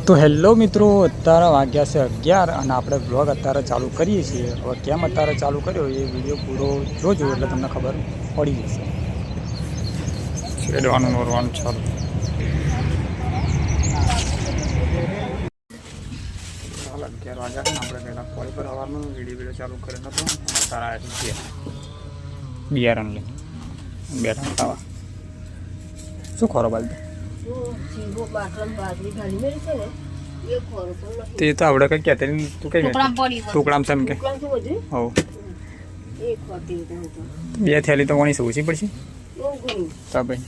તો હેલો મિત્રો, અત્યારે વાગ્યા છે 11 અને આપણે બ્લોગ અત્યારે ચાલુ કરીએ છીએ. હવે કેમ અત્યારે ચાલુ કર્યો એ વિડીયો પૂરો જોજો એટલે તમને ખબર પડી જશે. છેડવાનું નોરવાનું ચાલુ. ચાલો 11 વાગ્યા છે ને આપણે પહેલાં કોલ પર આવવાનું વિડીયો ચાલુ કર્યો હતો. તારા છીએ બિયારણ લઈ બેઠા ખાવા. શું ખોરો બાજુ તે તો આવડે કઈ કહેતા તું કઈ ટુકડામ છે એમ કે હો 2 થેલી તો કોની ઓછી પડશે તો ભાઈ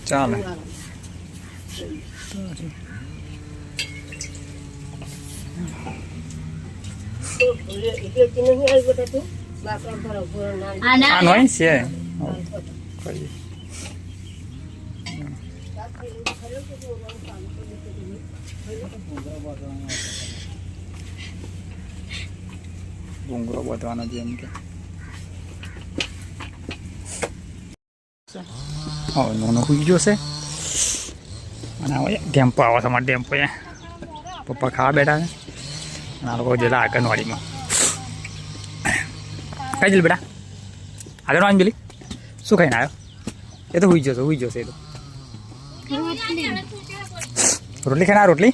ચાલે. ઘૂંઘરો બધવાનો છે એમ કે નોનો ખુઈ ગયો છે અને હવે ટેમ્પો આવે છે મારે ટેમ્પો પપ્પા ખાવા બેઠા છે અને આ લોકો જેલા આંગણવાડીમાં કઈ જલ બેટા આંગણવાડી પેલી શું ખાઈને આવ્યો એ તો હુઈ જશે એ તો રોટલી ખાઈને રોટલી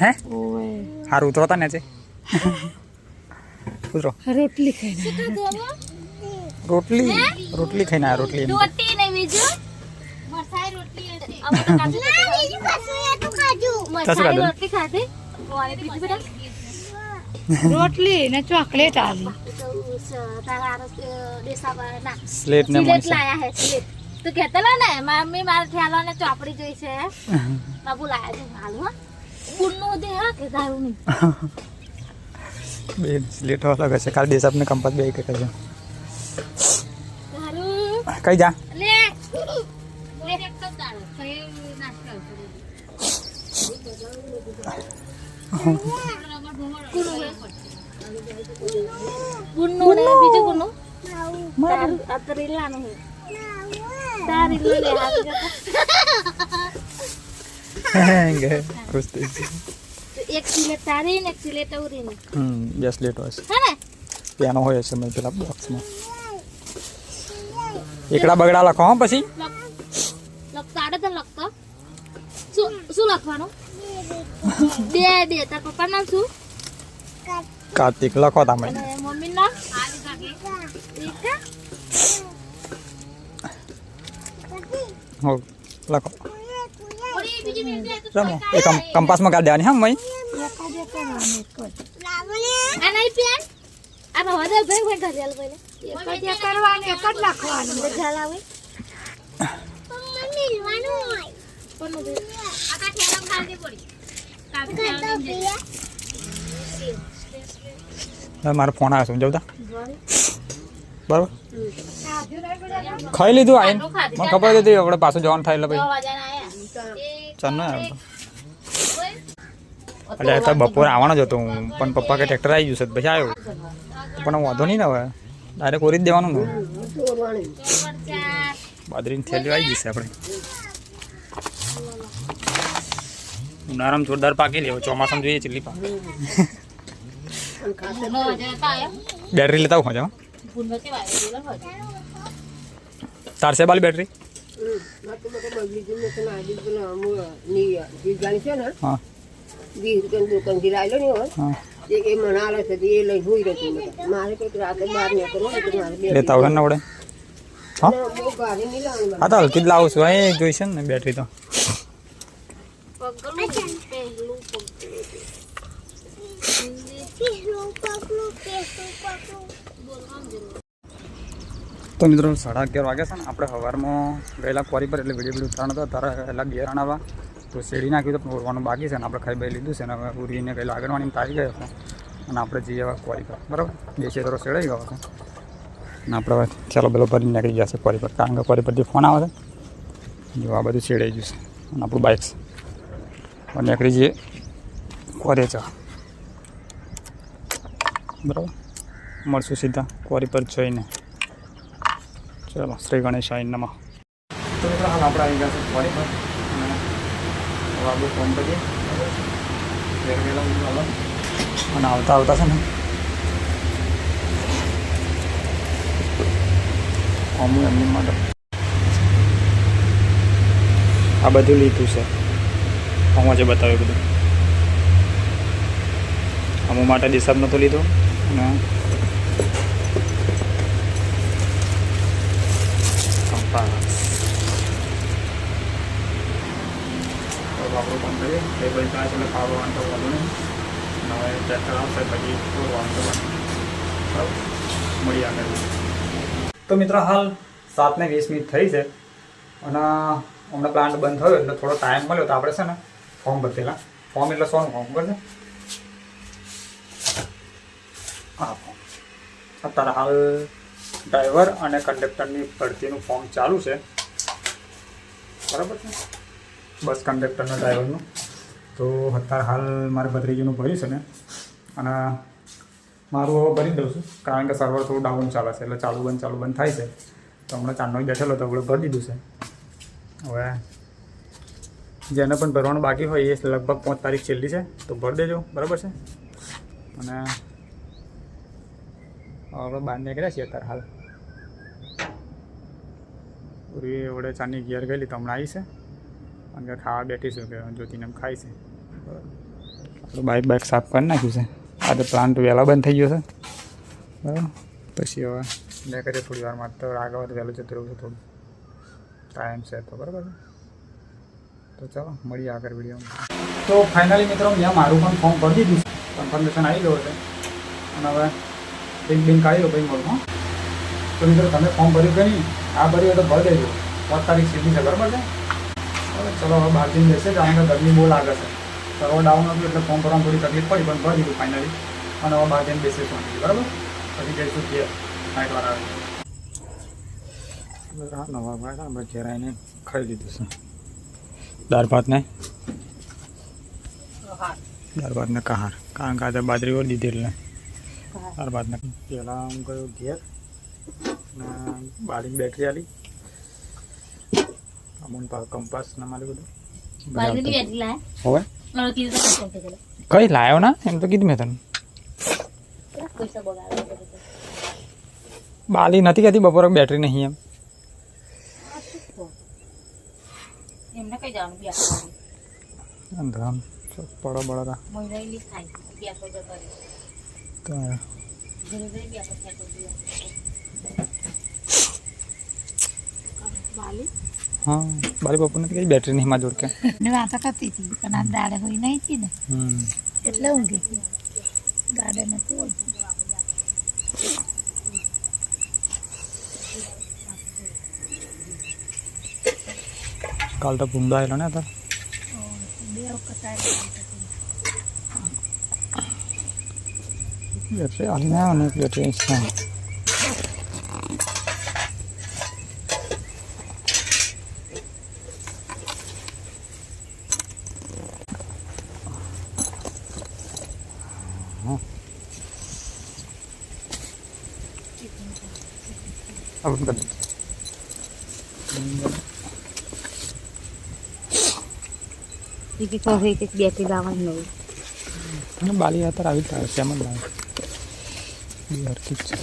હે સારું ઉતરો તા ને છે ઉતરો રોટલી ખાઈને રોટલી રોટલી ને ચોકલેટ આલી સ્લેટ ને લાયા હે સ્લેટ તો કહેતા ને મમ્મી મારે ઠેલો ને ચોપડી જોઈ છે બાબુ લાયા છે હાલું બુનનો દે હા કે ગાયું નહીં બે સ્લેટ વાળા કશે કાલ દેશ આપને કંપાસ બે કે કશે કઈ જા લે એક તો દાડો કઈ નાસ્તો બુનનો ને બીજું કોનું મારું અતરી લાનું તારી લો લે હેંગે ખુશ થઈ એક સિલેટ તારી ને એક સિલેટ ઉરી ને બે સ્લેટ હોય હે ને પેનો હોય છે મેં પેલા બોક્સમાં એકડા બગડા લખો હો પછી લખતાડે તો લખતો શું લખવાનું બે તાર પપ્પા નામ શું કાર્તિક લખો તમે મમ્મી નામ હો લખો રમો એ કંપાસમાં કાઢ દેવાની હા મય આ નહીં પેન આ હવે ભાઈ ઘરેલ બોલે એક જ કરવાનું એક જ લખવાનું ઘરેલ આવે મમ્મી મિલવાનું હોય કોનો દે આ કા ઠેલા ખાલી પડી મારો ફોન આવે સમજાવતા બરાબર ખાઈ લીધું આઈને મને ખબર હતી આપણે પાછું જવાનું થાય એટલે ભાઈ ચાલ ને એટલે તો બપોરે આવવાનો જ હતો હું પણ પપ્પા કે ટ્રેક્ટર આવી ગયું છે પછી આવ્યો પણ વાંધો નહીં ને હવે ડાયરેક્ટ ઓરી જ દેવાનું ને બાદરીની થેલી આવી જશે આપણે ઉનાળામાં જોરદાર પાકી લેવો ચોમાસામાં જોઈએ ચીલી પાક બેટરી લેતા આવું મજા તારસે બાલી બેટરી હા લેતા હોય ને આવડે હા હા તો હલકી જ લાવું છું અહીં જોઈશે ને બેટરી તો તો મિત્રો 11:30 વાગ્યા છે ને આપણે સવારમાં ગયેલા ક્વારી પર એટલે વિડીયો ઉતારવાનો હતો તારા પહેલાં બિયારણ આવવા તો શેડી નાખ્યું તો ઓરવાનું બાકી છે ને આપણે ખાઈ બાઈ લીધું છે ને હવે ઉરીને ગયેલા આગળવાની તારી ગયો હતો અને આપણે જઈએ હવે ક્વારી પર બરાબર બેસીએ તો શેડાઈ ગયો હતો અને આપણે હવે ચાલો પેલો ભરીને નીકળી જશે ક્વારી પર કારણ કે ક્વારી પરથી ફોન આવે છે જો આ બધું શેડાઈ ગયું છે અને આપણું બાઇક નીકળી જઈએ ક્વારી છે બરાબર મળશું સીધા ક્વારી પર જઈને ચલો શ્રી ગણેશાય નમઃ. તો મિત્રો હાલ આપણે આવી ગયા છે ફરી પર અને હવે આપણું ફોન કરીએ ઘેર ગયેલા ચાલો અને આવતા આવતા છે ને અમુક એમની માટે આ બધું લીધું છે આમાં જે બતાવ્યું બધું અમુક માટે ડિસર્વ નહોતું લીધું અને કંપાસ આપણું કામ કરીએ એ બધી ત્યાં છે એટલે ખાવાનું તો વાંધો નહીં અને હવે ટ્રેક્ટર આવશે પછી વાંધો બરાબર મળી આગળ. તો મિત્રો હાલ 7:20 થઈ છે અને હમણાં પ્લાન્ટ બંધ થયો એટલે થોડો ટાઈમ મળ્યો તો આપણે છે ને ફોર્મ ભરેલા. ફોર્મ એટલે શોનું ફોર્મ ખબર છે? હા ફોર્મ. અત્યારે હાલ ડ્રાઈવર અને કંડક્ટરની ભરતીનું ફોર્મ ચાલુ છે બરાબર છે, બસ કંડક્ટરના ડ્રાઈવરનું. તો અત્યારે હાલ મારે ભત્રીજીનું ભર્યું છે ને અને મારું હવે ભરી દઉં છું કારણ કે સર્વર થોડું ડાઉન ચાલે છે એટલે ચાલુ બંધ થાય છે. તો હમણાં ચાંદનો બેઠેલો તો આપણે ભરી દીધું છે. હવે જેને પણ ભરવાનું બાકી હોય એ લગભગ 5 તારીખ છેલ્લી છે તો ભરી દેજો બરાબર છે. અને હવે બહાર નીકળ્યા છીએ અત્યારે હાલ પૂરી વડે ચાની ઘેર ગયેલી તો હમણાં આવી છે અને ખાવા બેઠીશું કે જ્યોતિને એમ ખાઈ છે. આપણું બાઇક સાફ કરી નાખ્યું છે. આજે પ્લાન્ટ વહેલા બંધ થઈ ગયો છે બરાબર. પછી હવે મેં કરીએ થોડી વારમાં તો આગળ વહેલું જતું રહું છું થોડું ટાઈમ છે તો બરાબર છે. તો ચાલો મળીએ આગળ વિડીયોમાં. તો ફાઇનલી મિત્રો મેં મારું પણ ફોર્મ ભરી દીધું છે, કન્ફર્મેશન આવી ગયો છે અને હવે લિંક આવી લો ભાઈ મળું. તો મિત્રો તમે ફોર્મ ભર્યું કે નહીં? આ ભર્યું તો ભરી દેજો. 5 તારીખ સીધી છે બરાબર છે. હવે ચલો હવે બહાર જઈને બેસે કારણ કે ગરમી બહુ લાગે છે. સર્વર ડાઉન હતું એટલે ફોર્મ ભરવામાં થોડી તકલીફ પડી પણ ભરી દીધું ફાઇનલી. અને હવે બહાર જઈને બેસે શાંતિ બરાબર. પછી જઈશું ઘેર નાઇટવાર આવે નવા ભાઈ ને ઘેર આવીને ખાઈ લીધું છે દાળ ભાતને કહાર કારણ કે આજે બાજરી ઓર દીધી એટલે દાળ ભાતને પહેલાં હું ગયો ઘેર અને બાળીની બેટરી આલી અમુક કંપાસ ના મારી બધું હવે કઈ લાયો ના એમ તો કીધું મેં તને. બાલી નથી કહેતી બપોરે બેટરી નહીં એમ. એમને કઈ જવાનું પડો બળા હા બાલી બપોર નથી કઈ બેટરી નહીં માં જોડ કે વાતો કરતી હતી પણ આ દાડે હોય નહીં હતી ને એટલે ઊંઘી હતી. દાડે નથી હોય. કાલ તો ભૂંડો આવેલો ને અત્યારે 2 વખત બેટરી હાલીને આવ્યો ને બેટરી બેટરી લાવવાની નહીં. બાલી અત્યારે આવી થાય છે એમ જ લાવે હરકી છે.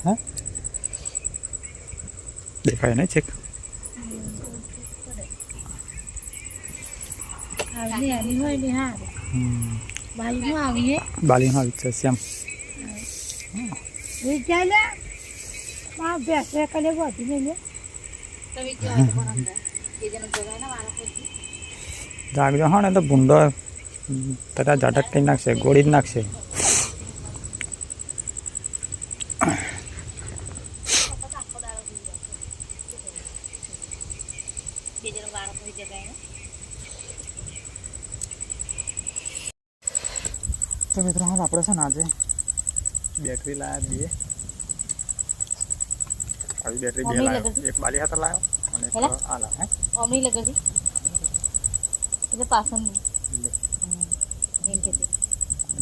હા દેખાય નહીં ચેક બાલીનો આવી છે શ્યામ જાગજો હા ને તો ભૂંડો તથા ઝાટક કરી નાખશે ગોળી જ નાખશે. જરા વાળ થઈ જગાય ને તો મિત્રો હાલ આપણે છે ને આજે બેટરી લાવ્યા બે આવી બેટરી બે મમ્મી લાવ્યો લગડતી? એક બાલી હાથે લાવ્યો અને એક હેલા? આ લાવ્યો હે અમની લગડી એટલે પાછળની લે એમ કે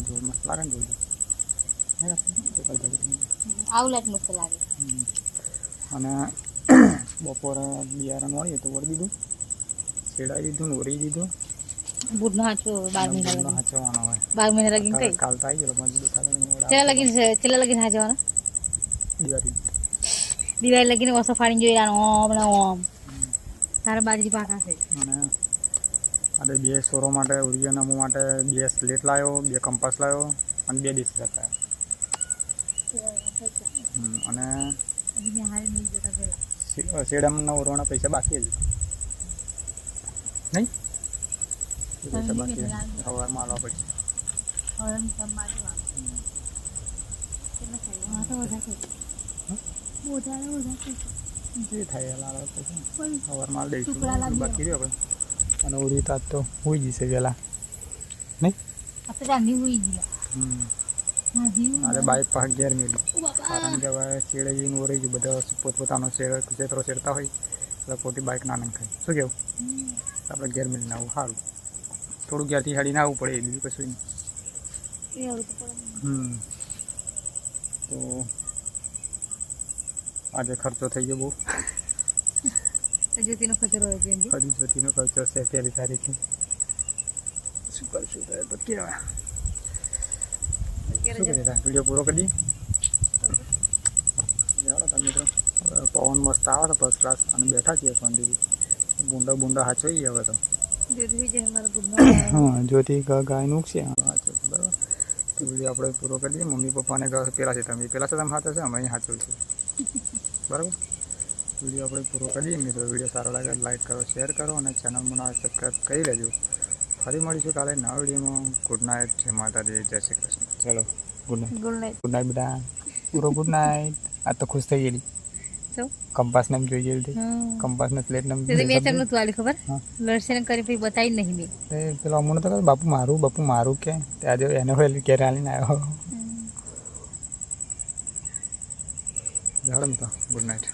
જોર મસ્ત લાગે ને જોર હે પેપર ભરી આવું લાઈટ મસ્ત લાગે અને બપોરે બિયારણ વાળીએ તો વળી દીધું શેડાઈ દીધું ને વળી દીધું બુટ નો હાચો 12 મહિના લગી હાચવાનો હોય 12 મહિના લગી કઈ કાલ તો આવી ગયેલો પણ દેખાતો નહીં ચેલા લગી હાચવાનો દિવાળી દિવાળી લગીને ઓસો ફાડીને જોઈ ઓમ ને ઓમ તારા બાજરી પાકા છે અને આજે બે સોરો માટે ઉરિયા નામું માટે બે સ્લેટ લાવ્યો બે કંપાસ લાવ્યો અને બે ડિસ્ક લાવ્યો અને શેડામના ઓરવાના પૈસા બાકી જ નહીં એ પૈસા બાકી સવારમાં આવવા પડશે જે થાય એ લાવવા પછી સવારમાં દઈશું બાકી રહ્યો આપણે અને ઉરી તાત તો હોઈ જશે વહેલા નહીં આપણે રાંધી હોઈ ગયા આજે બાઇક પાસે ઘેર મેળ્યું કારણ કે હવે શેડે જઈને ઓરાઈ ગયું બધા પોતપોતાનો ક્ષેત્રો શેરતા હોય એટલે ખોટી બાઇક ના નંખાય શું કેવું આપણે ઘેર મેળીને આવું સારું થોડું ઘેરથી હાડીને આવવું પડે બીજું કશું નહીં તો આજે ખર્ચો થઈ ગયો બહુ જ્યોતિનો ખર્ચો રહ્યો છે હજુ જ્યોતિનો ખર્ચો છે પહેલી તારીખે શું કરશું તો એ તો કહેવાય શું કરીએ વિડીયો પૂરો કરી દઈએ જાઓ તમે મિત્રો હવે પવન મસ્ત આવે છે ફર્સ્ટ ક્લાસ અને બેઠા છીએ શાંતિથી બુંડા હાચવીએ હવે તો હા જ્યોતિ ગાયનું છે હાચવું બરાબર તો વિડીયો આપણે પૂરો કરી દઈએ મમ્મી પપ્પાને પેલા છે તમે હાથે છે અમે અહીં હાચવું છું બરાબર વિડીયો આપણે પૂરો કરી દઈએ મિત્રો વિડીયો સારો લાગે લાઈક કરો શેર કરો અને ચેનલમાં સબસ્ક્રાઈબ કરી લેજો ફરી મળીશું કાલે નવા વિડીયોમાં ગુડ નાઇટ જય માતાજી જય શ્રી કૃષ્ણ ચલો ગુડ નાઇટ બેટા પૂરો ગુડ નાઇટ આ તો ખુશ થઈ ગયેલી કંપાસ નામ જોઈ ગયેલી કંપાસ ને પ્લેટ નામ મેં તમને તું આલી ખબર લડશે કરી પછી બતાવી નહીં મેં પેલો અમને તો કહ્યું બાપુ મારું કે આજે એને હોય ક્યારે આવીને આવ્યો જાડો તો ગુડ નાઇટ